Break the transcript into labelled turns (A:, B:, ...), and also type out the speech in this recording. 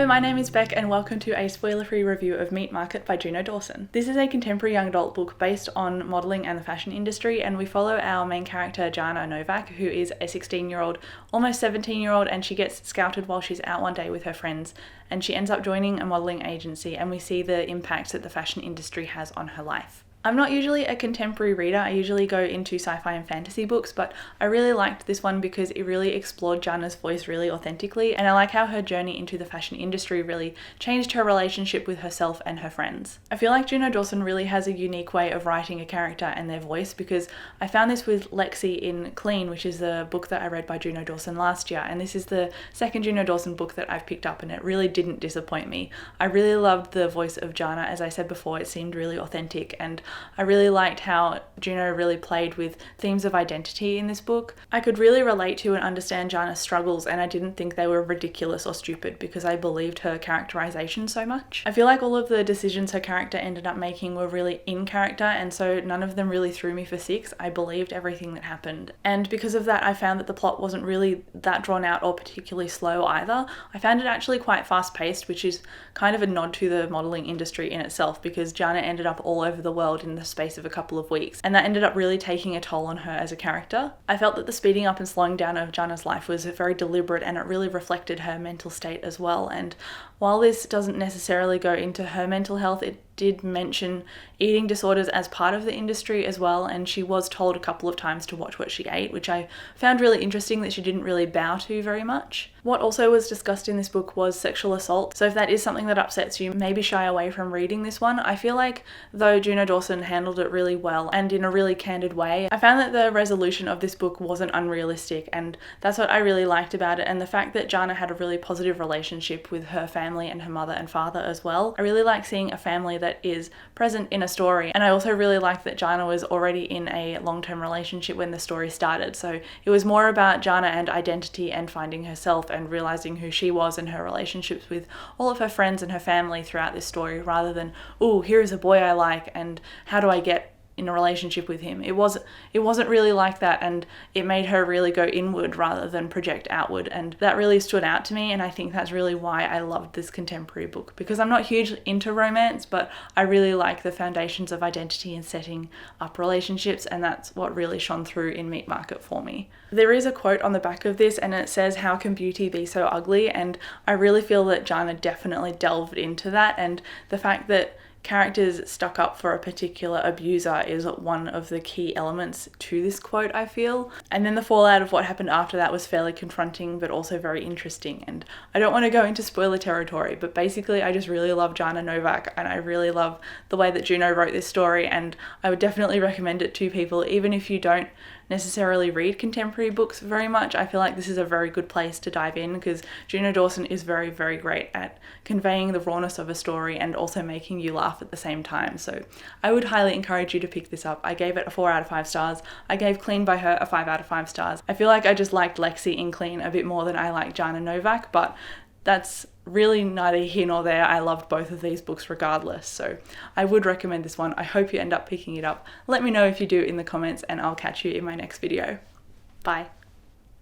A: Hello, my name is Beck and welcome to a spoiler-free review of Meat Market by Juno Dawson. This is a contemporary young adult book based on modelling and the fashion industry, and we follow our main character Jana Novak, who is a 16-year-old, almost 17-year-old, and she gets scouted while she's out one day with her friends, and she ends up joining a modelling agency, and we see the impact that the fashion industry has on her life. I'm not usually a contemporary reader, I usually go into sci-fi and fantasy books, but I really liked this one because it really explored Jana's voice really authentically, and I like how her journey into the fashion industry really changed her relationship with herself and her friends. I feel like Juno Dawson really has a unique way of writing a character and their voice, because I found this with Lexi in Clean, which is the book that I read by Juno Dawson last year, and this is the second Juno Dawson book that I've picked up, and it really didn't disappoint me. I really loved the voice of Jana. As I said before, it seemed really authentic, and I really liked how Juno really played with themes of identity in this book. I could really relate to and understand Jana's struggles, and I didn't think they were ridiculous or stupid because I believed her characterization so much. I feel like all of the decisions her character ended up making were really in character, and so none of them really threw me for six. I believed everything that happened. And because of that, I found that the plot wasn't really that drawn out or particularly slow either. I found it actually quite fast paced, which is kind of a nod to the modelling industry in itself, because Jana ended up all over the world in the space of a couple of weeks, and that ended up really taking a toll on her as a character. I felt that the speeding up and slowing down of Jana's life was very deliberate, and it really reflected her mental state as well. And while this doesn't necessarily go into her mental health, it did mention eating disorders as part of the industry as well, and she was told a couple of times to watch what she ate, which I found really interesting that she didn't really bow to very much. What also was discussed in this book was sexual assault, so if that is something that upsets you, maybe shy away from reading this one. I feel like though Juno Dawson handled it really well and in a really candid way, I found that the resolution of this book wasn't unrealistic, and that's what I really liked about it, and the fact that Jana had a really positive relationship with her family and her mother and father as well. I really like seeing a family that is present in a story, and I also really liked that Jana was already in a long-term relationship when the story started, so it was more about Jana and identity and finding herself and realizing who she was and her relationships with all of her friends and her family throughout this story, rather than, oh, here is a boy I like and how do I get in a relationship with him. It wasn't really like that, and it made her really go inward rather than project outward, and that really stood out to me, and I think that's really why I loved this contemporary book, because I'm not huge into romance, but I really like the foundations of identity and setting up relationships, and that's what really shone through in Meat Market for me. There is a quote on the back of this, and it says, "How can beauty be so ugly?" And I really feel that Jana definitely delved into that, and the fact that characters stuck up for a particular abuser is one of the key elements to this quote, I feel. And then the fallout of what happened after that was fairly confronting, but also very interesting. And I don't want to go into spoiler territory, but basically I just really love Jana Novak, and I really love the way that Juno wrote this story, and I would definitely recommend it to people, even if you don't necessarily read contemporary books very much. I feel like this is a very good place to dive in, because Juno Dawson is very, very great at conveying the rawness of a story and also making you laugh at the same time. So I would highly encourage you to pick this up. I gave it a 4 out of 5 stars. I gave Clean by Her a 5 out of 5 stars. I feel like I just liked Lexi in Clean a bit more than I liked Jana Novak, but that's really neither here nor there. I loved both of these books regardless, so I would recommend this one. I hope you end up picking it up. Let me know if you do in the comments, and I'll catch you in my next video. Bye.